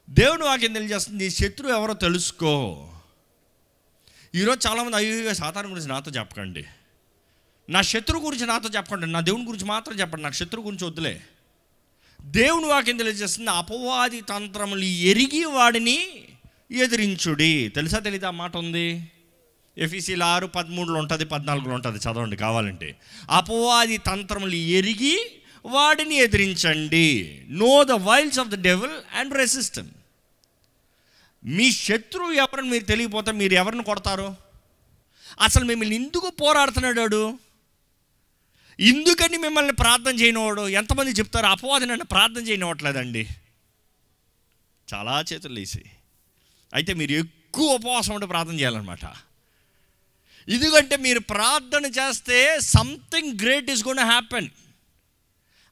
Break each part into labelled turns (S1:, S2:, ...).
S1: దేవుని వాక్యం తెలియజేస్తుంది, నీ శత్రువు ఎవరో తెలుసుకో. ఈరోజు చాలామంది అయ్యో సాతాను గురించి నాతో చెప్పకండి, నా శత్రువు గురించి నాతో చెప్పకండి, నా దేవుని గురించి మాత్రం చెప్పండి, నాకు శత్రువు గురించి వద్దులే. దేవుని వాక్యం తెలియజేస్తుంది, అపవాది తంత్రములు ఎరిగి వాడిని ఎదిరించుడి. తెలుసా తెలీదా మాట ఉంది, ఎఫెసీయుల 6:13 ఉంటుంది, 14 ఉంటుంది, చదవండి కావాలంటే. అపవాది తంత్రములు ఎరిగి వాడిని ఎదిరించండి. Know the wiles of the devil and resist him. మీ శత్రువు ఎవరని మీరు తెలియకపోతే మీరు ఎవరిని కొడతారు? అసలు మిమ్మల్ని ఎందుకు పోరాడుతున్నాడు, ఎందుకని మిమ్మల్ని ప్రార్థన చేయనివాడు? ఎంతమంది చెప్తారు అపవాది నన్ను ప్రార్థన చేయనివ్వట్లేదండి? చాలా చేతులు లేసి. అయితే మీరు ఎక్కువ ఉపవాసం ఉంటే ప్రార్థన చేయాలన్నమాట. ఎందుకంటే మీరు ప్రార్థన చేస్తే something great is gonna happen.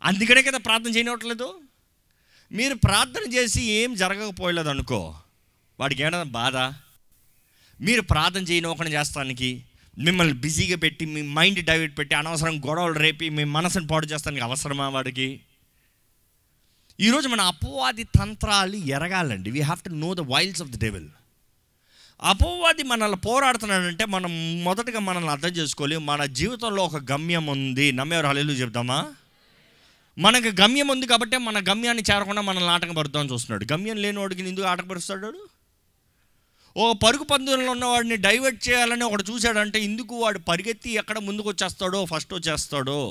S1: అందుకనే కదా ప్రార్థన చేయనివ్వట్లేదు. మీరు ప్రార్థన చేసి ఏం జరగకపోలేదు అనుకో, వాడికి ఏమైనా బాధ? మీరు ప్రార్థన చేయనివ్వకుండా చేస్తానికి, మిమ్మల్ని బిజీగా పెట్టి, మీ మైండ్ డైవర్ట్ పెట్టి, అనవసరం గొడవలు రేపి మీ మనసును పాడు చేస్తానికి అవసరమా వాడికి? ఈరోజు మన అపవాది తంత్రాలు ఎరగాలండి. We have to know the wiles of the devil. అపవాది మనల్ని పోరాడుతున్నాడంటే మనం మొదటగా మనల్ని అర్థం చేసుకోవాలి, మన జీవితంలో ఒక గమ్యం ఉంది. నమ్మేవారు హల్లెలూయా చెప్దామా? మనకు గమ్యం ఉంది కాబట్టి మన గమ్యాన్ని చేరకుండా మనల్ని ఆటంకపరుద్దామని చూస్తున్నాడు. గమ్యం లేని వాడికి ఎందుకు ఆటంకపరుస్తాడు? ఒక పరుగు పందెంలో ఉన్నవాడిని డైవర్ట్ చేయాలని ఒకడు చూశాడంటే ఎందుకు వాడు పరిగెత్తి ఎక్కడ ముందుకు వచ్చేస్తాడో, ఫస్ట్ వచ్చేస్తాడో.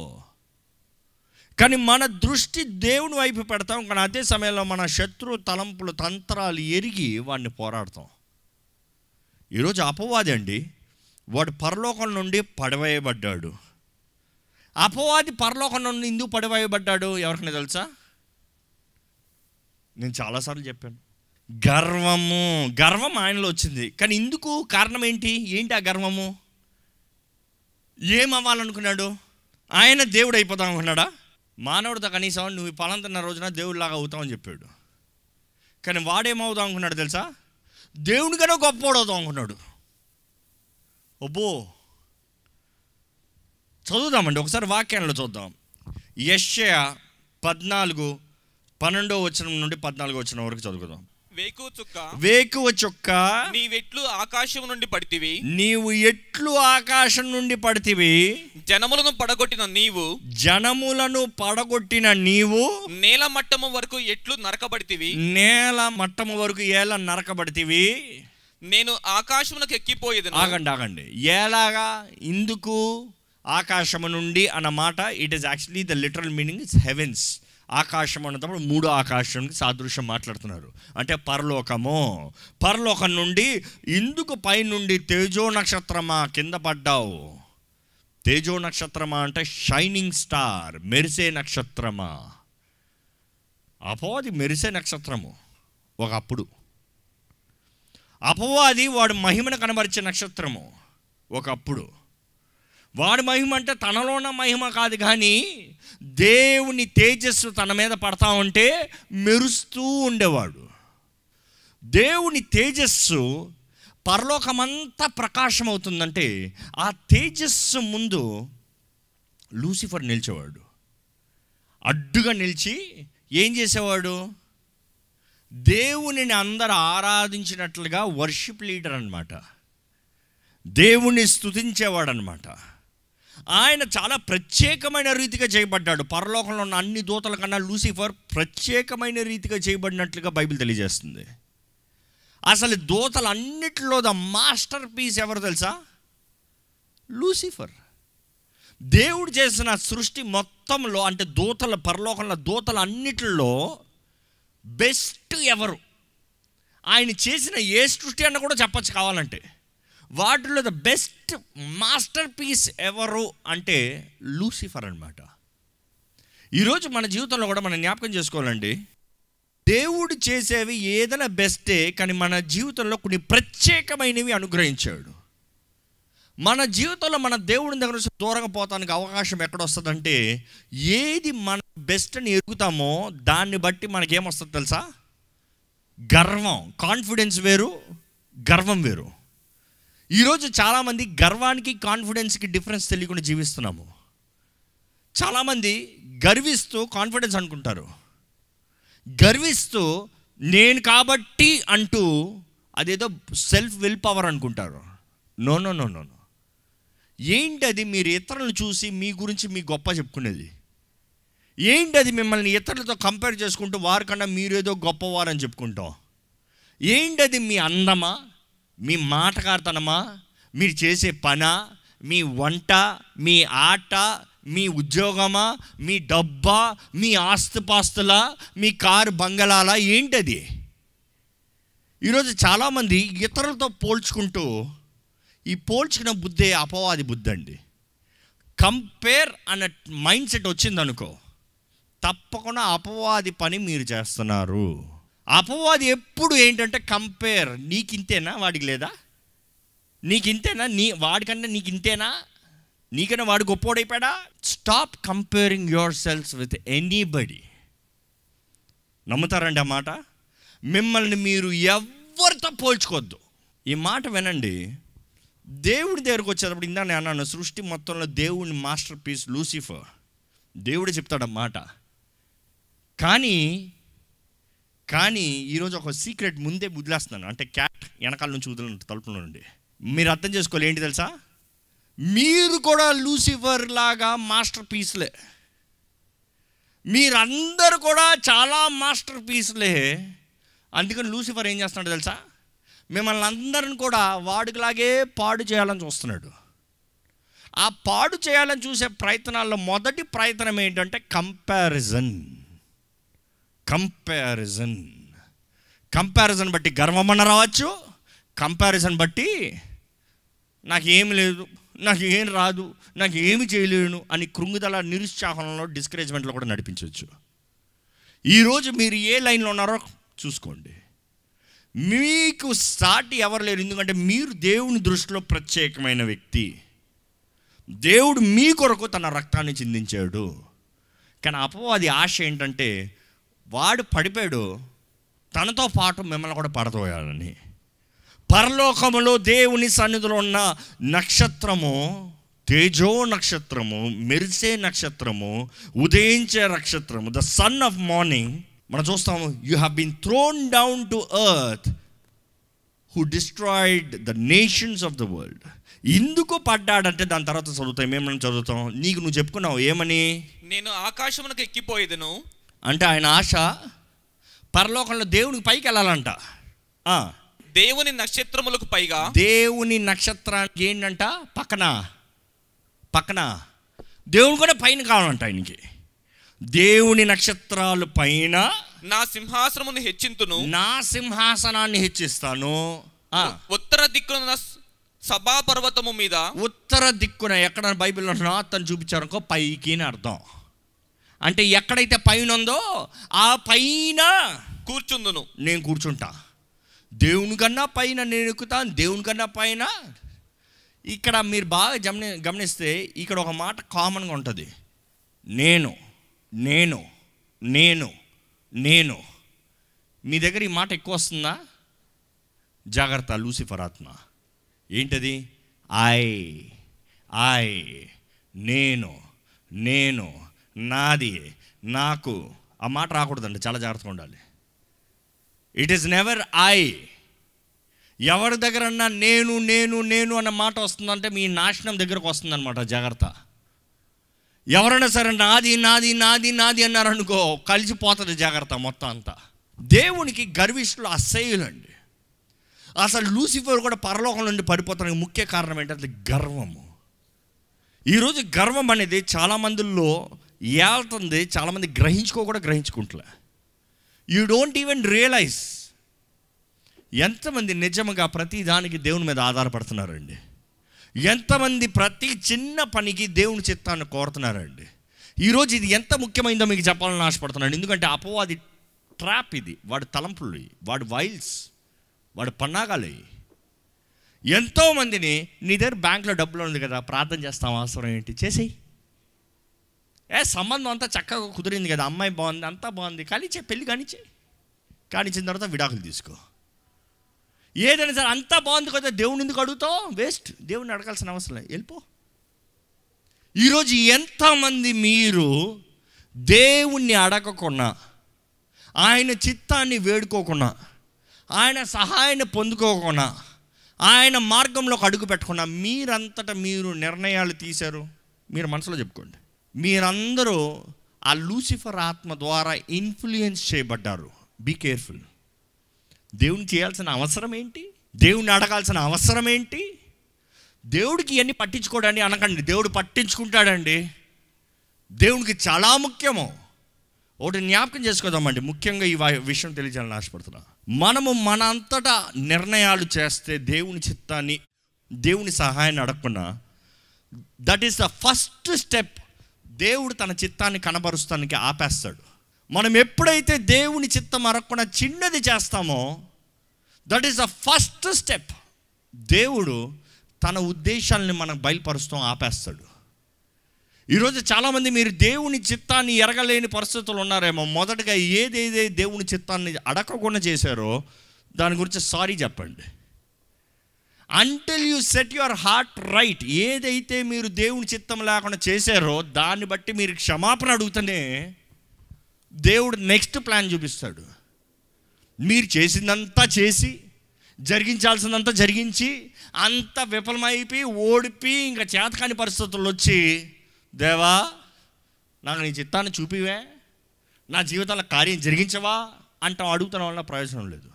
S1: కానీ మన దృష్టి దేవుని వైపు పెడతాం, కానీ అదే సమయంలో మన శత్రు తలంపులు తంత్రాలు ఎరిగి వాడిని పోరాడతాం. ఈరోజు అపవాది అండి, వాడు పరలోకం నుండి పడవేయబడ్డాడు. అపవాది పరలోకం నుండి ఎందుకు పడవేయబడ్డాడు ఎవరికైనా తెలుసా? నేను చాలాసార్లు చెప్పాను, గర్వం ఆయనలో వచ్చింది. కానీ ఎందుకు? కారణం ఏంటి ఆ గర్వము? ఏమవ్వాలనుకున్నాడు? ఆయన దేవుడు అయిపోతాం అనుకున్నాడా? మానవుడితో కనీసం నువ్వు పలాంతన్న రోజున దేవుడిలాగా అవుతామని చెప్పాడు. కానీ వాడేమవుతాం అనుకున్నాడు తెలుసా? దేవుడికన్నా గొప్పవాడు అవుతాం అనుకున్నాడు. అబ్బో, చదువుదామండి ఒకసారి వాక్యాల్లో చూద్దాం. యెషయా 14:12 నుండి 14 వరకు చదువుకుందాం. వేకువ చుక్క
S2: నీవెట్లు ఆకాశం నుండి పడితివి,
S1: నీవు ఎట్లు ఆకాశం నుండి పడితివి,
S2: జనములను పడగొట్టిన నీవు నేల మట్టము వరకు ఎట్లు నరకబడితివి,
S1: ఏలా నరకబడితివి.
S2: నేను ఆకాశమునకు ఎక్కిపోయేదను.
S1: ఆగండి. ఎలాగా? ఇందుకు ఆకాశము నుండి అన్న మాట, it is actually the literal meaning is heavens. ఆకాశం అన్నప్పుడు 3వ ఆకాశానికి సాదృశ్యం మాట్లాడుతున్నారు. అంటే పరలోకం నుండి ఇందుకు పైనుండి తేజో నక్షత్రమా కింద పడ్డావు. తేజో నక్షత్రమా అంటే షైనింగ్ స్టార్, మెరిసే నక్షత్రమా. అపవాది మెరిసే నక్షత్రము ఒకప్పుడు. అపవాది వాడు మహిమను కనబరిచే నక్షత్రము ఒకప్పుడు. వాడి మహిమ అంటే తనలో ఉన్న మహిమ కాదు, కానీ దేవుని తేజస్సు తన మీద పడతా ఉంటే మెరుస్తూ ఉండేవాడు. దేవుని తేజస్సు పరలోకమంతా ప్రకాశం అవుతుందంటే ఆ తేజస్సు ముందు లూసిఫర్ నిలిచేవాడు. అడ్డుగా నిలిచి ఏం చేసేవాడు? దేవునిని అందరూ ఆరాధించినట్లుగా వర్షిప్ లీడర్ అన్నమాట. దేవుణ్ణి స్తుతించేవాడు అన్నమాట. ఆయన చాలా ప్రత్యేకమైన రీతిగా చేయబడ్డాడు. పరలోకంలో ఉన్న అన్ని దూతల కన్నా లూసిఫర్ ప్రత్యేకమైన రీతిగా చేయబడినట్లుగా బైబిల్ తెలియజేస్తుంది. అసలు దూతలన్నిటిలో ద మాస్టర్ పీస్ ఎవరు తెలుసా? లూసిఫర్. దేవుడు చేసిన సృష్టి మొత్తంలో, అంటే పరలోకంలో దూతల అన్నిటిలో బెస్ట్ ఎవరు? ఆయన చేసిన ఏ సృష్టి అన్న కూడా చెప్పచ్చు కావాలంటే. వాటిలో ద బెస్ట్ మాస్టర్ పీస్ ఎవరు అంటే లూసిఫర్ అన్నమాట. ఈరోజు మన జీవితంలో కూడా మనం జ్ఞాపకం చేసుకోవాలండి, దేవుడు చేసేవి ఏదైనా బెస్టే, కానీ మన జీవితంలో కొన్ని ప్రత్యేకమైనవి అనుగ్రహించాడు. మన జీవితంలో మన దేవుడి దగ్గర నుంచి దూరంగా పోతానికి అవకాశం ఎక్కడొస్తుందంటే, ఏది మన బెస్ట్ అని ఎరుగుతామో దాన్ని బట్టి మనకేమొస్తుంది తెలుసా? గర్వం. కాన్ఫిడెన్స్ వేరు, గర్వం వేరు. ఈరోజు చాలామంది గర్వానికి కాన్ఫిడెన్స్కి డిఫరెన్స్ తెలియకుండా జీవిస్తున్నాము. చాలామంది గర్విస్తూ కాన్ఫిడెన్స్ అనుకుంటారు, గర్విస్తూ నేను కాబట్టి అంటూ అదేదో సెల్ఫ్ విల్ పవర్ అనుకుంటారు. No no no no no. ఏంటి అది? మీరు ఇతరులను చూసి మీ గురించి మీ గొప్ప చెప్పుకునేది ఏంటి? అది మిమ్మల్ని ఇతరులతో కంపేర్ చేసుకుంటూ వారికన్నా మీరేదో గొప్పవారని చెప్పుకుంటాం. ఏంటి అది? మీ అందమా, మీ మాటకార్తనమా, మీరు చేసే పనా, మీ వంట, మీ ఆట, మీ ఉద్యోగమా, మీ డబ్బా, మీ ఆస్తిపాస్తులా, మీ కారు బంగళాలా? ఏంటది? ఈరోజు చాలామంది ఇతరులతో పోల్చుకుంటూ, ఈ పోల్చుకున్న బుద్ధే అపవాది బుద్ధి అండి. కంపేర్ అన్న మైండ్ సెట్ వచ్చిందనుకో, తప్పకుండా అపవాది పని మీరు చేస్తున్నారు. అపవాది ఎప్పుడు ఏంటంటే కంపేర్. నీకింతేనా, వాడికి లేదా? నీకింతేనా, వాడికన్నా నీకింతేనా, నీకన్నా వాడు గొప్పోడైపోయాడా? Stop comparing your selfs with anybody. నమ్ముతారండి ఆ మాట? మిమ్మల్ని మీరు ఎవరితో పోల్చుకోవద్దు. ఈ మాట వినండి. దేవుడి దగ్గరకు వచ్చేటప్పుడు ఇందా నేను అన్నాను, సృష్టి మొత్తంలో దేవుని మాస్టర్ పీస్ లూసిఫర్. దేవుడే చెప్తాడన్నమాట. కానీ ఈరోజు ఒక సీక్రెట్ ముందే వదిలేస్తున్నాను. అంటే క్యాట్ వెనకాల నుంచి వదిలినట్టు తలుపులో నుండి మీరు అర్థం చేసుకోవాలి. ఏంటి తెలుసా? మీరు కూడా లూసిఫర్ లాగా మాస్టర్ పీస్లే. మీరందరూ కూడా చాలా మాస్టర్ పీస్లే. అందుకని లూసిఫర్ ఏం చేస్తున్నాడు తెలుసా? మిమ్మల్ని అందరిని కూడా వాడికిలాగే పాడు చేయాలని చూస్తున్నాడు. ఆ పాడు చేయాలని చూసే ప్రయత్నాల్లో మొదటి ప్రయత్నం ఏంటంటే కంపారిజన్ బట్టి గర్వమన్న రావచ్చు, కంపారిజన్ బట్టి నాకు ఏమి లేదు, నాకు ఏం రాదు, నాకు ఏమి చేయలేను అని కృంగుదల, నిరుత్సాహంలో, డిస్కరేజ్మెంట్లో కూడా నడిపించవచ్చు. ఈరోజు మీరు ఏ లైన్లో ఉన్నారో చూసుకోండి. మీకు సాటి ఎవరు లేరు. ఎందుకంటే మీరు దేవుని దృష్టిలో ప్రత్యేకమైన వ్యక్తి. దేవుడు మీ కొరకు తన రక్తాన్ని చిందించాడు. కానీ అపవాది ఆశ ఏంటంటే వాడు పడిపోయాడు, తనతో పాటు మిమ్మల్ని కూడా పడతోయాలని. పరలోకములో దేవుని సన్నిధిలో ఉన్న నక్షత్రము, తేజో నక్షత్రము, మెరిసే నక్షత్రము, ఉదయించే నక్షత్రము, ద సన్ ఆఫ్ మార్నింగ్. మనం చూస్తాము, you have been thrown down to earth who destroyed the nations of the world. ఎందుకు పడ్డాడంటే దాని తర్వాత చదువుతాం. ఏమని చదువుతాం? నీకు నువ్వు చెప్పుకున్నావు ఏమని?
S2: నేను ఆకాశమునకు ఎక్కిపోయేదను. అంటే
S1: ఆయన ఆశ పరలోకంలో దేవునికి పైకి వెళ్ళాలంట.
S2: దేవుని నక్షత్రములకు పైగా,
S1: దేవుని నక్షత్రానికి ఏంటంట పక్కన దేవుని కూడా పైన కావాలంట. ఆయనకి దేవుని నక్షత్రాలు పైన
S2: నా సింహాసనమును హెచ్చింతును,
S1: నా సింహాసనాన్ని హెచ్చిస్తాను.
S2: ఉత్తర దిక్కున సభా పర్వతము మీద. ఉత్తర
S1: దిక్కున ఎక్కడ బైబిల్లో తను చూపించారనుకో పైకి అని అర్థం. అంటే ఎక్కడైతే పైన ఉందో ఆ పైన
S2: కూర్చుందును,
S1: నేను కూర్చుంటా. దేవుని కన్నా పైన నేను ఎక్కుతాను, దేవుని కన్నా పైన. ఇక్కడ మీరు బాగా గమనిస్తే ఇక్కడ ఒక మాట కామన్గా ఉంటుంది. నేను నేను నేను నేను. మీ దగ్గర ఈ మాట ఎక్కువ వస్తుందా? జాగ్రత్త, లూసిఫర్ ఆత్మ. ఏంటది? ఐ నేను నేను నాది నాకు. ఆ మాట రాకూడదండి, చాలా జాగ్రత్తగా ఉండాలి. It is never I. ఎవరి దగ్గరన్నా నేను నేను నేను అన్న మాట వస్తుందంటే మీ నాశనం దగ్గరకు వస్తుందన్నమాట. జాగ్రత్త. ఎవరైనా సరే నాది నాది నాది నాది అన్నారనుకో కలిసిపోతుంది జాగ్రత్త మొత్తం అంతా. దేవునికి గర్విష్ఠులు అసహ్యులండి. అసలు లూసిఫర్ కూడా పరలోకం నుండి పడిపోతానికి ముఖ్య కారణం ఏంటంటే గర్వము. ఈరోజు గర్వం అనేది చాలామందిలో ఏళ్తుంది. చాలామంది గ్రహించుకుంటలే. యూ డోంట్ ఈవెన్ రియలైజ్ ఎంతమంది నిజంగా ప్రతి దానికి దేవుని మీద ఆధారపడుతున్నారండి. ఎంతమంది ప్రతి చిన్న పనికి దేవుని చిత్తాన్ని కోరుతున్నారండి. ఈరోజు ఇది ఎంత ముఖ్యమైందో మీకు చెప్పాలని ఆశపడుతున్నాను. ఎందుకంటే అపవాది ట్రాప్ ఇది. వాడు తలంపులు, వాడు వైల్స్, వాడు పన్నాగాలు. ఎంతోమందిని నీ దగ్గర బ్యాంకులో డబ్బులు ఉంది కదా, ప్రార్థన చేస్తాం, అవసరం ఏంటి, చేసేయి. సంబంధం అంతా చక్కగా కుదిరింది కదా, అమ్మాయి బాగుంది, అంతా బాగుంది, కానిచ్చే, పెళ్ళి కానిచ్చిన తర్వాత విడాకులు తీసుకో. ఏదైనా సరే అంతా బాగుంది కదా, దేవుని ఎందుకు అడుగుతావు? వేస్ట్. దేవుని అడగాల్సిన అవసరం లేదు, వెళ్ళిపో. ఈరోజు ఎంతమంది మీరు దేవుణ్ణి అడగకుండా ఆయన చిత్తాన్ని వేడుకోకుండా, ఆయన సహాయాన్ని పొందుకోకుండా, ఆయన మార్గంలోకి అడుగు పెట్టకుండా మీరంతటా మీరు నిర్ణయాలు తీశారు. మీరు మనసులో చెప్పుకోండి, మీరందరూ ఆ లూసిఫర్ ఆత్మ ద్వారా ఇన్ఫ్లుయెన్స్ చేయబడ్డారు. Be careful. దేవుని చేయాల్సిన అవసరం ఏంటి? దేవుణ్ణి అడగాల్సిన అవసరం ఏంటి? దేవుడికి ఇవన్నీ పట్టించుకోడండి అనకండి. దేవుడు పట్టించుకుంటాడండి. దేవునికి చాలా ముఖ్యము. ఒకటి జ్ఞాపకం చేసుకోదామండి, ముఖ్యంగా ఈ విషయం తెలియజేయాలని ఆశపడుతున్నా. మనము మన అంతటా నిర్ణయాలు చేస్తే దేవుని చిత్తాన్ని, దేవుని సహాయాన్ని అడగకుండా, that is the first step. దేవుడు తన చిత్తాన్ని కనబరుస్తానికి ఆపేస్తాడు. మనం ఎప్పుడైతే దేవుని చిత్తం అడగకుండా చిన్నది చేస్తామో, that is the first step. దేవుడు తన ఉద్దేశాలని మనకు బయలుపరుస్తాం ఆపేస్తాడు. ఈరోజు చాలామంది మీరు దేవుని చిత్తాన్ని ఎరగలేని పరిస్థితులు ఉన్నారేమో. మొదటగా ఏదేదే దేవుని చిత్తాన్ని అడగకుండా చేశారో దాని గురించి సారీ చెప్పండి. Until you set your heart right, ఏదైతే మీరు దేవుని చిత్తం లేకుండా చేశారో దాన్ని బట్టి మీరు క్షమాపణ అడుగుతూనే దేవుడు నెక్స్ట్ ప్లాన్ చూపిస్తాడు. మీరు చేసిందంతా చేసి, జరిగించాల్సిందంతా జరిగించి, అంత విఫలమైపోయి ఓడిపి ఇంకా చేతకాని పరిస్థితుల్లో వచ్చి, దేవా నాకు నీ చిత్తాన్ని చూపివే, నా జీవితంలో కార్యం జరిగించవా అంటాం. అడుగుతున్న వల్ల ప్రయోజనం లేదు.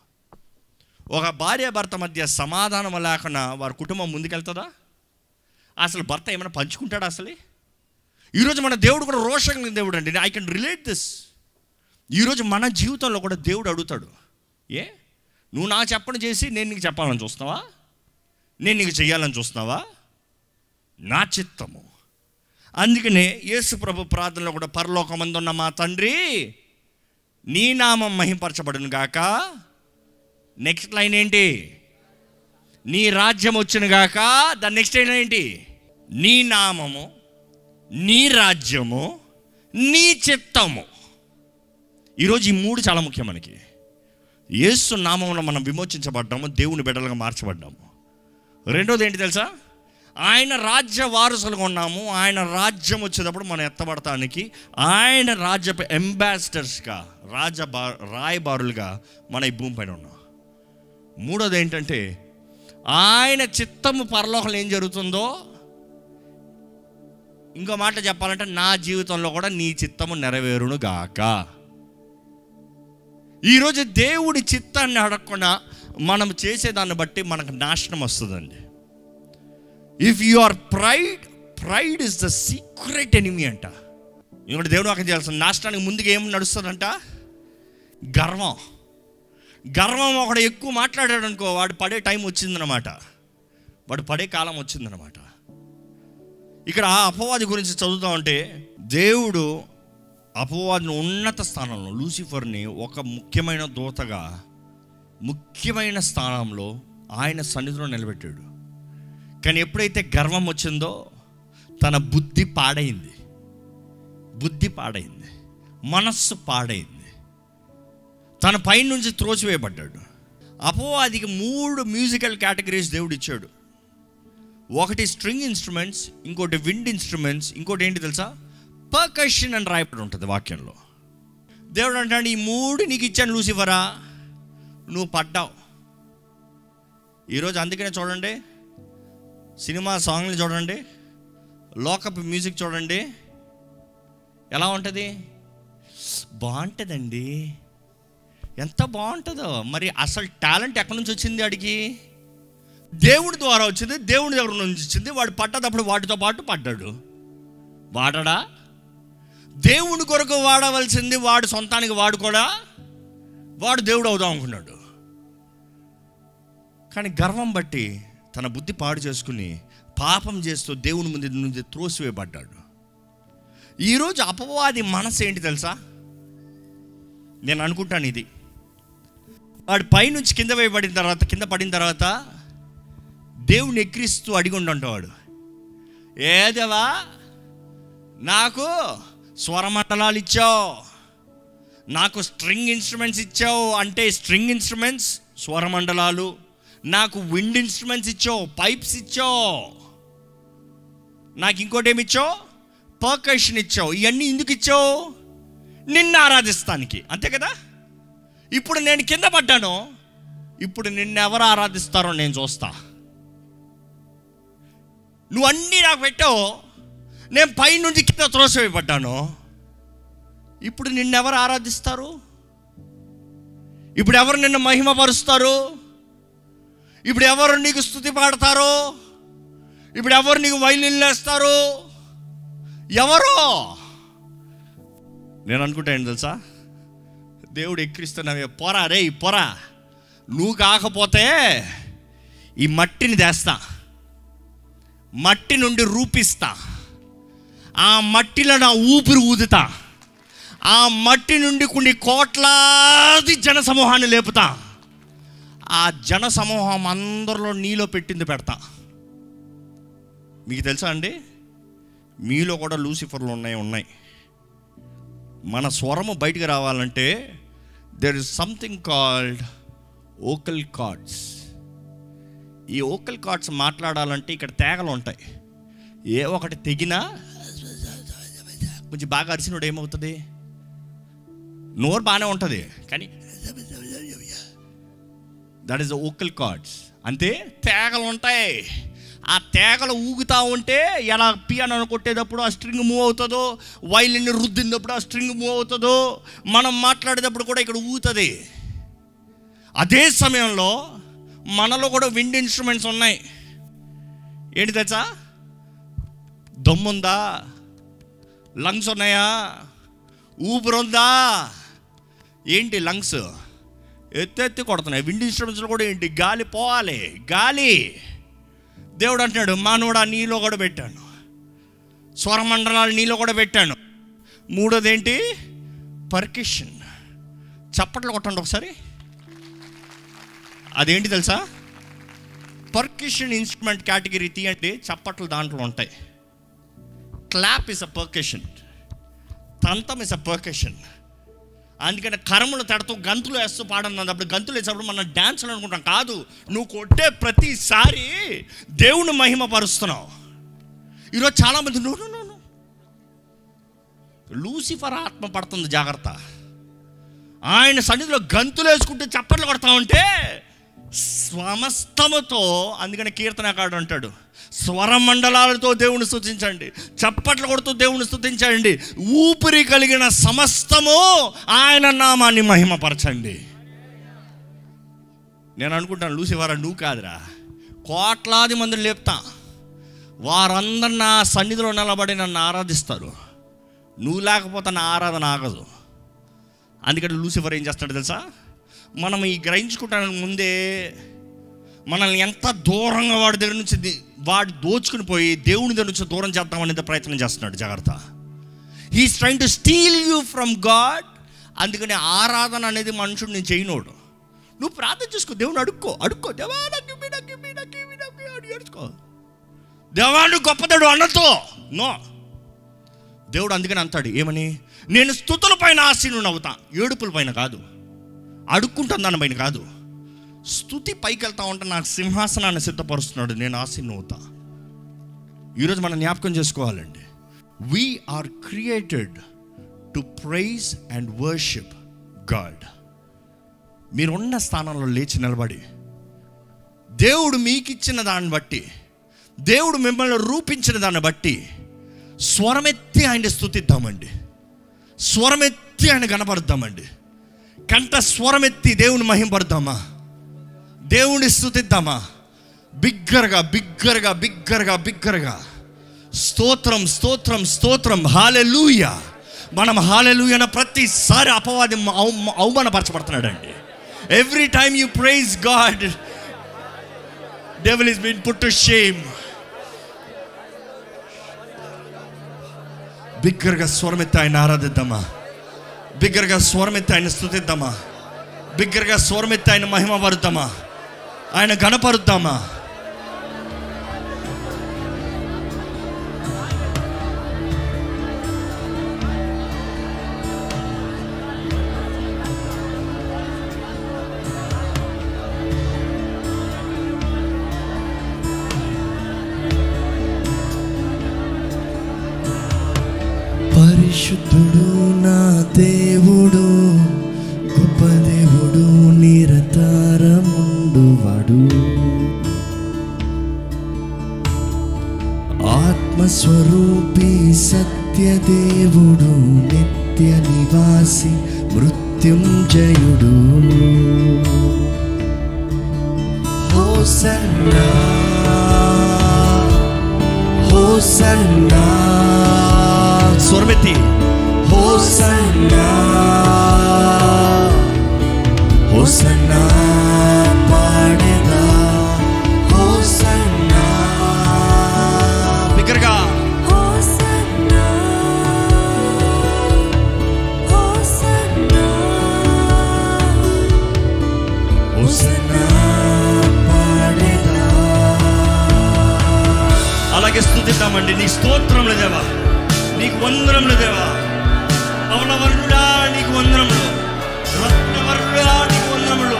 S1: ఒక భార్య భర్త మధ్య సమాధానం లేకుండా వారి కుటుంబం ముందుకెళ్తుందా? అసలు భర్త ఏమైనా పంచుకుంటాడా? అసలు ఈరోజు మన దేవుడు కూడా రోషంగా దేవుడు అండి. I can relate this. ఈరోజు మన జీవితంలో కూడా దేవుడు అడుగుతాడు, ఏ నువ్వు నా చెప్పని చేసి నేను నీకు చెప్పాలని చూస్తున్నావా? నేను నీకు చెయ్యాలని చూస్తున్నావా? నా చిత్తము. అందుకనే యేసు ప్రభు ప్రార్థనలో కూడా, పరలోకమందున్న మా తండ్రి నీ నామం మహింపరచబడును గాక. నెక్స్ట్ లైన్ ఏంటి? నీ రాజ్యం వచ్చును గాక. దాని నెక్స్ట్ లైన్ ఏంటి? నీ నామము, నీ రాజ్యము, నీ చిత్తము. ఈరోజు ఈ మూడు చాలా ముఖ్యం మనకి. యేసు నామంలో మనం విమోచించబడ్డాము, దేవుని బిడ్డలుగా మార్చబడ్డాము. రెండోది ఏంటి తెలుసా? ఆయన రాజ్య వారసులుగా ఉన్నాము. ఆయన రాజ్యం వచ్చేటప్పుడు మనం ఎత్తబడటానికి ఆయన రాజ్య అంబాసిడర్స్గా, రాయబారులుగా మన ఈ భూమి పైన ఉన్నాం. మూడోది ఏంటంటే, ఆయన చిత్తము పరలోకంలో ఏం జరుగుతుందో, ఇంకో మాట చెప్పాలంటే నా జీవితంలో కూడా నీ చిత్తము నెరవేరును గాక. ఈరోజు దేవుడి చిత్తాన్ని అడగకుండా మనం చేసేదాన్ని బట్టి మనకు నాశనం వస్తుందండి. If you are pride is the secret enemy అంట. ఇంకోటి దేవుడు అక్కడ చేయాల్సిన నాశనానికి ముందుగా ఏం నడుస్తుందంట? గర్వం. గర్వం ఒకడు ఎక్కువ మాట్లాడాడు అనుకో, వాడు పడే టైం వచ్చిందనమాట, వాడు పడే కాలం వచ్చిందనమాట. ఇక్కడ అపవాది గురించి చదువుతా ఉంటే, దేవుడు అపవాదిని ఉన్నత స్థానంలో, లూసిఫర్ని ఒక ముఖ్యమైన దూతగా, ముఖ్యమైన స్థానంలో ఆయన సన్నిధిలో నిలబెట్టాడు. కానీ ఎప్పుడైతే గర్వం వచ్చిందో తన బుద్ధి పాడైంది, మనస్సు పాడైంది, తన పైనుంచి త్రోసివేయబడ్డాడు. అపవాదికి 3 మ్యూజికల్ కేటగిరీస్ దేవుడు ఇచ్చాడు. ఒకటి స్ట్రింగ్ ఇన్స్ట్రుమెంట్స్, ఇంకోటి విండ్ ఇన్స్ట్రుమెంట్స్, ఇంకోటి ఏంటి తెలుసా? పర్కషన్ అని రాయబడి ఉంటుంది వాక్యంలో. దేవుడు అంటాడు, ఈ 3 నీకు ఇచ్చాను లూసిఫరా, నువ్వు పడ్డావు. ఈరోజు అందుకనే చూడండి, సినిమా సాంగ్లు చూడండి, లోకప్ మ్యూజిక్ చూడండి, ఎలా ఉంటుంది? బాగుంటుందండి, ఎంత బాగుంటుందో. మరి అసలు టాలెంట్ ఎక్కడి నుంచి వచ్చింది? అడిగి దేవుడి ద్వారా వచ్చింది, దేవుడి దగ్గర నుంచి వచ్చింది. వాడు పడ్డప్పుడు వాటితో పాటు పడ్డాడు. వాడడా? దేవుడి కొరకు వాడవలసింది వాడు సొంతానికి వాడుకోడా? వాడు దేవుడు అవుదాం అనుకున్నాడు. కానీ గర్వం బట్టి తన బుద్ధి పాడు చేసుకుని పాపం చేస్తూ దేవుని ముందు నుంచి త్రోసివేయబడ్డాడు. ఈరోజు అపవాది మనసు ఏంటి తెలుసా? నేను అనుకుంటాను ఇది, వాడు పైనుంచి కింద పడిన తర్వాత దేవుని ఎక్కిరిస్తూ అడిగి ఉంటాడు, ఏదేవా నాకు స్వరమండలాలు ఇచ్చావు, నాకు స్ట్రింగ్ ఇన్స్ట్రుమెంట్స్ ఇచ్చావు, అంటే స్ట్రింగ్ ఇన్స్ట్రుమెంట్స్ స్వరమండలాలు, నాకు విండ్ ఇన్స్ట్రుమెంట్స్ ఇచ్చావు, పైప్స్ ఇచ్చావు, నాకు ఇంకోటి ఏమి ఇచ్చావు? పర్కషన్ ఇచ్చావు. ఇవన్నీ ఎందుకు ఇచ్చావు? నిన్ను ఆరాధిస్తానికి, అంతే కదా? ఇప్పుడు నేను కింద పడ్డాను, ఇప్పుడు నిన్నెవరు ఆరాధిస్తారో నేను చూస్తా. నువ్వు అన్నీ నాకు పెట్టావు, నేను పైనుంచి కింద త్రోసివేయబడ్డాను, ఇప్పుడు నిన్నెవరు ఆరాధిస్తారు? ఇప్పుడు ఎవరు నిన్ను మహిమపరుస్తారు? ఇప్పుడు ఎవరు నీకు స్తుతి పాడతారు? ఇప్పుడు ఎవరు నీకు వైలిన్లు వేస్తారు? ఎవరు? నేను అనుకుంటాను తెలుసా, దేవుడు ఎక్కిరిస్తున్నావే, పొరా రే పొరా, నువ్వు కాకపోతే ఈ మట్టిని తెస్తా, మట్టి నుండి రూపిస్తా, ఆ మట్టిలో నా ఊపిరి ఊదుతా, ఆ మట్టి నుండి కొన్ని కోట్లాది జన సమూహాన్ని లేపుతా, ఆ జన సమూహం అందరిలో నీలో పెట్టింది పెడతా. మీకు తెలుసా అండి, మీలో కూడా లూసిఫర్లు ఉన్నాయి. మన స్వరము బయటికి రావాలంటే there is something called vocal cards. ఈ ఓకల్ కార్డ్స్ మాట్లాడాలంటే ఇక్కడ తేగలు ఉంటాయి. ఏ ఒకటి తెగినా కొంచెం బాగా అరిసినోడు ఏమవుతుంది? నోరు బాగానే ఉంటుంది, కానీ that is the vocal cards. అంతే, తేగలు ఉంటాయి. ఆ తేగలు ఊగుతూ ఉంటే ఎలా పియానో కొట్టేటప్పుడు ఆ స్ట్రింగ్ మూవ్ అవుతుందో, వైలిన్ రుద్దినప్పుడు ఆ స్ట్రింగ్ మూవ్ అవుతుందో, మనం మాట్లాడేటప్పుడు కూడా ఇక్కడ ఊగుతుంది. అదే సమయంలో మనలో కూడా విండ్ ఇన్స్ట్రుమెంట్స్ ఉన్నాయి. ఏంటి తెలుసా? దమ్ముందా? లంగ్స్ ఉన్నాయా? ఊపిరుందా? ఏంటి లంగ్స్ ఎత్తి కొడుతున్నాయి. విండ్ ఇన్స్ట్రుమెంట్స్లో కూడా ఏంటి, గాలి పోవాలి, గాలి. దేవుడు అంటున్నాడు, మానవుడా నీలో కూడా పెట్టాను, స్వరమండలాలు నీలో కూడా పెట్టాను. మూడోది ఏంటి? పర్కషన్. చప్పట్లు కొట్టండి ఒకసారి. అదేంటి తెలుసా? పర్కషన్ ఇన్స్ట్రుమెంట్ కేటగిరీ తీయండి, చప్పట్లు దాంట్లో ఉంటాయి. క్లాప్ ఇస్ అ పర్కషన్, తంతం ఇస్ అ పర్కషన్. అందుకని కరములు తడుతూ గంతులు వేస్తూ పాడన్నది. అప్పుడు గంతులు వేసేటప్పుడు మనం డ్యాన్స్లు అనుకుంటాం. కాదు, నువ్వు కొట్టే ప్రతిసారి దేవుని మహిమ పరుస్తున్నావు. ఈరోజు చాలామంది నో లూసిఫర్ ఆత్మ పడుతుంది, జాగ్రత్త. ఆయన సన్నిధిలో గంతులు వేసుకుంటూ చప్పట్లు కొడతా ఉంటే సమస్తముతో, అందుకని కీర్తనకారుడు అంటాడు, స్వరమండలాలతో దేవుని స్తుతించండి, చప్పట్లు కొడుతూ దేవుని స్తుతించండి, ఊపిరి కలిగిన సమస్తము ఆయన నామాన్ని మహిమపరచండి. నేను అనుకుంటాను, లూసిఫర్ నువ్వు కాదురా, కోట్లాది మందిని లేపుతా, వారందరు నా సన్నిధిలో నిలబడి నన్ను ఆరాధిస్తారు, నువ్వు లేకపోతే నా ఆరాధన ఆగదు. అందుకని లూసిఫర్ ఏం చేస్తాడు తెలుసా? మనం ఈ గ్రహించుకుంటానికి ముందే మనల్ని ఎంత దూరంగా వాడి దగ్గర నుంచి వాడు దోచుకుని పోయి దేవుని దగ్గర నుంచి దూరం చేద్దామనేది ప్రయత్నం చేస్తున్నాడు. జాగ్రత్త. He's trying to steal you from God. అందుకని ఆరాధన అనేది మనుషుడు నేను చేయనోడు. నువ్వు ప్రార్థన చేసుకో, దేవుని అడుక్కో, దేవా అడుక్కో, దేవాడు గొప్పదాడు అన్నతో నో. దేవుడు అందుకని అంటాడు ఏమని, నేను స్తుతుల పైన ఆసీనుడు అవుతా, ఏడుపుల పైన కాదు, అడుక్కుంటాను దాని పైన కాదు. స్తుతి పైకి వెళ్తా ఉంటే నాకు సింహాసనాన్ని సిద్ధపరుస్తున్నాడు, నేను ఆసీనుడు అవుతా. ఈరోజు మనం జ్ఞాపకం చేసుకోవాలండి, we are created to praise and worship God. మీరున్న స్థానంలో లేచి నిలబడి దేవుడు మీకు ఇచ్చిన దాన్ని బట్టి, దేవుడు మిమ్మల్ని రూపించిన దాన్ని బట్టి స్వరమెత్తి ఆయన స్తుతిద్దామండి, స్వరమెత్తి ఆయన కనపరుద్దామండి, కంట స్వరమెత్తి దేవుని మహింపరుద్దామా, దేవుని స్తుతిద్దామా, బిగ్గరగా బిగ్గరగా బిగ్గరగా బిగ్గరగా. స్తోత్రం స్తోత్రం స్తోత్రం, హల్లెలూయా. మనం హల్లెలూయా అన్న ప్రతిసారి అపవాది అవమానపరచబడుతున్నాడండి. Every time you praise God, devil is been put to shame. బిగ్గరగా స్వరమెత్తి ఆయన ఆరాధిద్దామా, బిగ్గరగా స్వరమెత్తి ఆయన స్తుతిద్దామా, బిగ్గరగా స్వరమెత్తి ఆయన మహిమ పరుద్దామా, ఆయన గణపరుద్దామా. పరిశుద్ధుడు నా దేవుడు, గొప్ప దేవుడు.
S3: స్వరూపి సత్యదేవుడు నిత్య నివాసి మృత్యుంజయుడు హోసన్నా హోసన్నా
S1: స్వరమెత్తి
S3: హోసన్నా హోసన్నా పాడేదా హోసన్నా
S1: బిగ్గరగా
S4: హోసన్నా హోసన్నా
S3: హోసన్నా పాడేదా.
S1: అలాగే స్తుతిద్దామండి. నీ స్తోత్రములు దేవా, నీకు వందనములు దేవా. పవనవర్ణుడా నీకు వందనములు, రత్నవర్ణుడా నీకు వందనములు,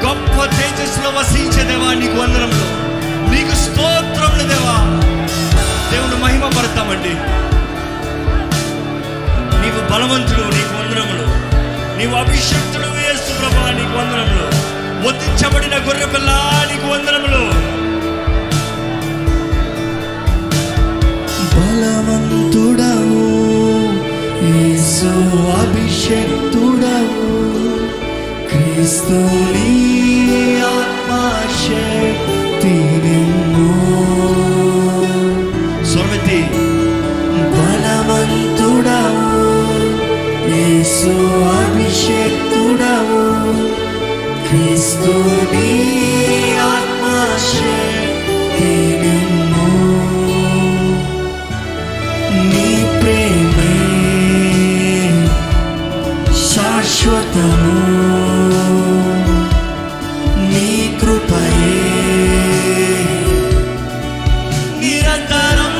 S1: గొప్ప తేజస్సులో వసించే దేవా నీకు వందనములు, నీకు స్తోత్రములు దేవా. దేవుని మహిమ పడతామండి. నీవు బలవంతుడు, నీకు వందనములు. నీవు అభిషక్తుడు యేసు ప్రభువా, నీకు వందనములు. ఒత్తించబడిన గొర్రెపిల్ల నీకు వందనములు.
S3: బలవంతుడవు యేసు అభిషక్తుడవు క్రీస్తుని ఆత్మశక్తి నిమ్ము.
S1: స్వరమెత్తి
S3: బలవంతుడవు యేసు అభిషక్తుడవు క్రీస్తుని ఆత్మశక్తి నిమ్ము. నీ ప్రేమే శాశ్వతము, నీ కృపయే నిరంతరం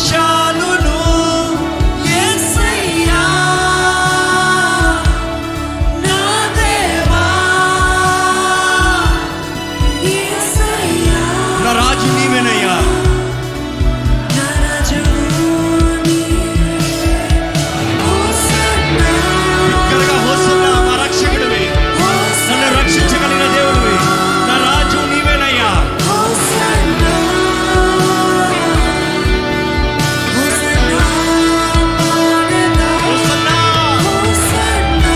S3: చాలును. యేసయ్యా
S4: నా దేవా యేసయ్యా
S1: నా రాజు నీవేనయ్యా.
S4: నా రాజు హోసన్నా
S1: బిగ్గరగా హోసన్నా, మా రక్షకుడివి, నన్ను రక్షించగలిగిన దేవుడివి, నా రాజు నీవేనయ్యా.
S4: హోసన్నా హోసన్నా పాడేదా
S1: హోసన్నా
S4: హోసన్నా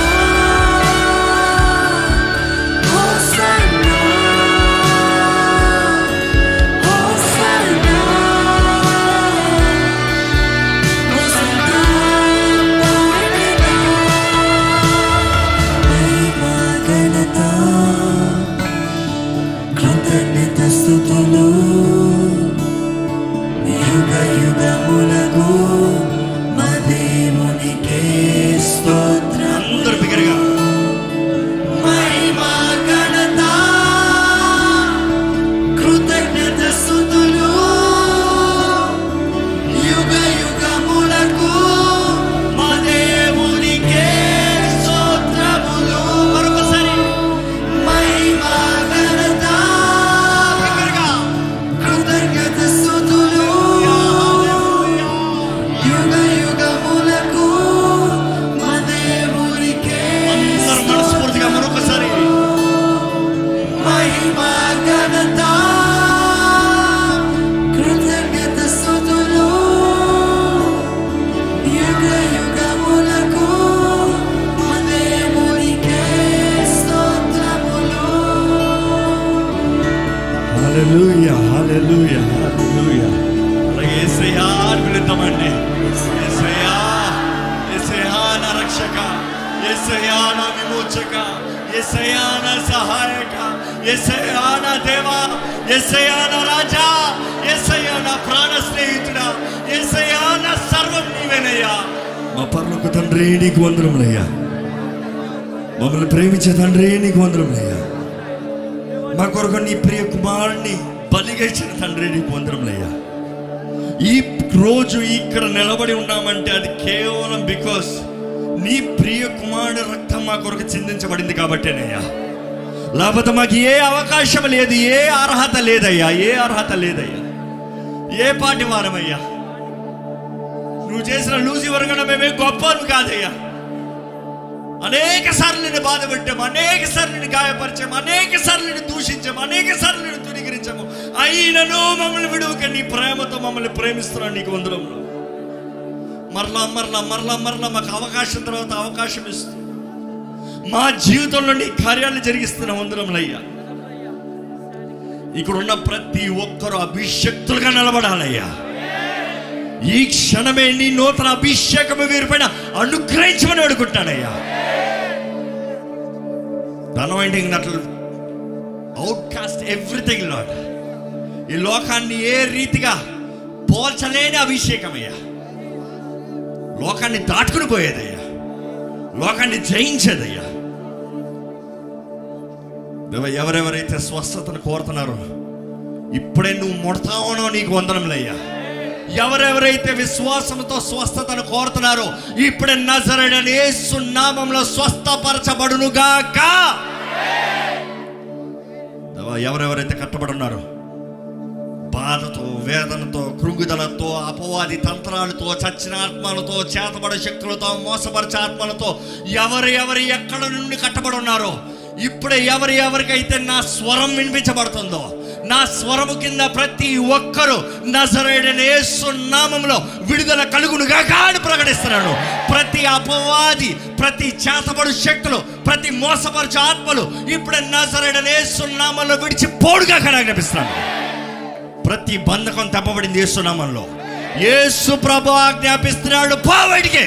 S4: హోసన్నా హోసన్నా హోసన్నా పాడేదా. మహిమ ఘనత కృతజ్ఞత స్తుతులు యుగ యుగములకు మా దేవునికే స్తోత్రం.
S1: అందరూ బిగ్గరగా
S3: మహిమ ఘనత కృతజ్ఞత స్తుతులు యుగ యుగములకు మా దేవునికే స్తోత్రములు.
S1: మరొకసారి
S3: మహిమ ఘనత
S1: బిగ్గరగా
S3: కృతజ్ఞత స్తుతులు యుగ యుగములకు మా దేవునికే
S1: అందరూ మనస్ఫూర్తిగా మరొకసారి
S3: మహిమ ఘనత కృతజ్ఞత స్తుతులు యుగ యుగములకు మా దేవునికే స్తోత్రములు.
S1: హల్లెలూయా, హల్లెలూయా, హల్లెలూయా. అలాగే యేసయ్యా అని పిలుద్దామండి. యేసయ్యా, యేసయ్యా నా రక్షక, యేసయ్యా నా విమోచక, యేసయ్యా నా సహాయక, యేసయ్యా నా దేవా, యేసయ్యా నా రాజా, యేసయ్యా నా ప్రాణ స్నేహితుడా, యేసయ్యా నా సర్వం నీవేనయ్యా. మా పరలోక తండ్రి నీకు వందనములయ్యా. మమ్మల్ని ప్రేమించే తండ్రి నీకు వందనములయ్యా. మా కొరకు నీ ప్రియ కుమారుని బలిగా ఇచ్చిన తండ్రి నీకు వందనములయ్యా. ఈ రోజు ఇక్కడ నిలబడి ఉన్నామంటే అది కేవలం బికాస్ నీ ప్రియ కుమారుడు రక్తం మా కొరకు చిందించబడింది కాబట్టేనయ్యా. లేకపోతే మాకు ఏ అవకాశం లేదు, ఏ అర్హత లేదయ్యా, ఏ అర్హత లేదయ్యా. ఏ పాటి వారమయ్యా. నువ్వు చేసిన లూసిఫర్ కన్నా మేమే గొప్ప కాదయ్యా. అనేక సార్లు నిన్ను బాధపెట్టాము, అనేక సార్లు నిన్ను గాయపరిచాము, అనేక సార్లు నిన్ను దూషించాము, అనేక సార్లు నిన్ను తుణీకరించాము. అయినను మమ్మల్ని విడువక నీ ప్రేమతో మమ్మల్ని ప్రేమిస్తున్నావు. నీకు వందనములు. మరలా మరలా మరలా మరలా మాకు అవకాశం తర్వాత అవకాశం ఇస్తూ మా జీవితంలో నీ కార్యాలు జరిగిస్తున్న వందనములయ్యా. ఇక్కడ ఉన్న ప్రతి ఒక్కరూ అభిషక్తులుగా నిలబడాలయ్యా. ఈ క్షణమే నీ నూతన అభిషేకము వీరిపైన అనుగ్రహించమని అడుగుంటానయ్యా. anointing that will outcast everything, Lord. ఈ లోకాన్ని ఏ రీతిగా పోల్చలేని అభిషేకమయ్యా. లోకాన్ని దాటుకుని పోయేదయ్యా. లోకాన్ని జయించేదయ్యా. ఎవరెవరైతే స్వస్థతను కోరుతున్నారో ఇప్పుడే నువ్వు ముడతావనో నీకు వందనములయ్యా. ఎవరెవరైతే విశ్వాసంతో స్వస్థతను కోరుతున్నారో ఇప్పుడే నజరేయుడైన యేసు నామములో స్వస్థపరచబడునుగాక. ఎవరెవరైతే కట్టబడి ఉన్నారో బాధతో, వేదనతో, కృంగుదలతో, అపవాది తంత్రాలతో, చచ్చిన ఆత్మలతో, చేతబడే శక్తులతో, మోసపరిచే ఆత్మలతో ఎవరు ఎక్కడ నుండి కట్టబడి ఉన్నారో ఇప్పుడే ఎవరికైతే నా స్వరం వినిపించబడుతుందో నా స్వరము కింద ప్రతి ఒక్కరూ నజరేయుడైన యేసు నామములో విడుదల కలుగునుగాక అని ప్రకటిస్తున్నాను. ప్రతి అపవాది, ప్రతి చేతబడు శక్తులు, ప్రతి మోసపరిచే ఆత్మలు ఇప్పుడే నజరేయుడైన యేసు నామములో విడిచిపోడుగాక ఆజ్ఞాపిస్తున్నాను. ప్రతి బంధకం తప్పబడింది యేసు నామములో. యేసు ప్రభు ఆజ్ఞాపిస్తున్నాడు, పో బయటికి.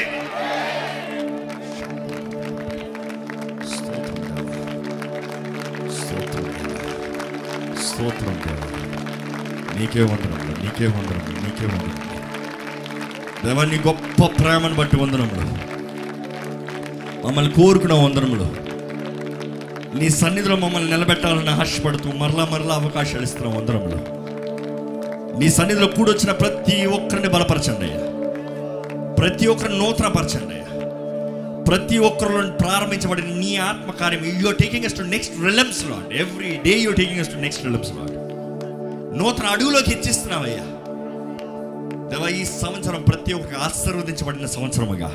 S1: స్తోత్రం దేవా, నీకే వందనములు, నీకే వందనములు, నీకే వందనములు దేవా. నీ గొప్ప ప్రేమను బట్టి వందనములు. మమ్మల్ని కోరుకున్న వందనములు. నీ సన్నిధిలో మమ్మల్ని నిలబెట్టాలని ఆశపడుతూ మరలా అవకాశాలు ఇస్తున్నాం. వందనములు. నీ సన్నిధిలో కూడొచ్చిన ప్రతి ఒక్కరిని బలపరచండి అయ్యా. ప్రతి ఒక్కరిని నూతనపరచండి అయ్యా. ప్రతి ఒక్కరిలో ప్రారంభించబడిన నీ ఆత్మకార్యం you're taking us to next realms, Lord. Every day you're taking us to next realms, Lord. నూతన అడుగులోకి హెచ్చిస్తున్నావయ్యా దేవా. ఈ సంవత్సరం ప్రతి ఒక్క ఆశీర్వదించబడిన సంవత్సరముగా,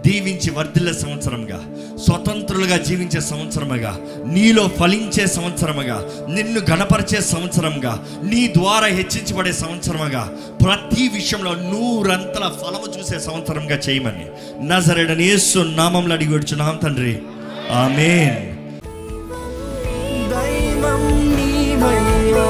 S1: దీవించి వర్ధిల్లే సంవత్సరంగా, స్వతంత్రులుగా జీవించే సంవత్సరముగా, నీలో ఫలించే సంవత్సరముగా, నిన్ను గణపరిచే సంవత్సరంగా, నీ ద్వారా హెచ్చించబడే సంవత్సరముగా, ప్రతి విషయంలో 100 ఫలము చూసే సంవత్సరంగా చేయమని నజరేయుడైన యేసు నామములో అడిగి వేడుచున్నాం తండ్రి, ఆమేన్.
S4: దైవం నీవయ్యా.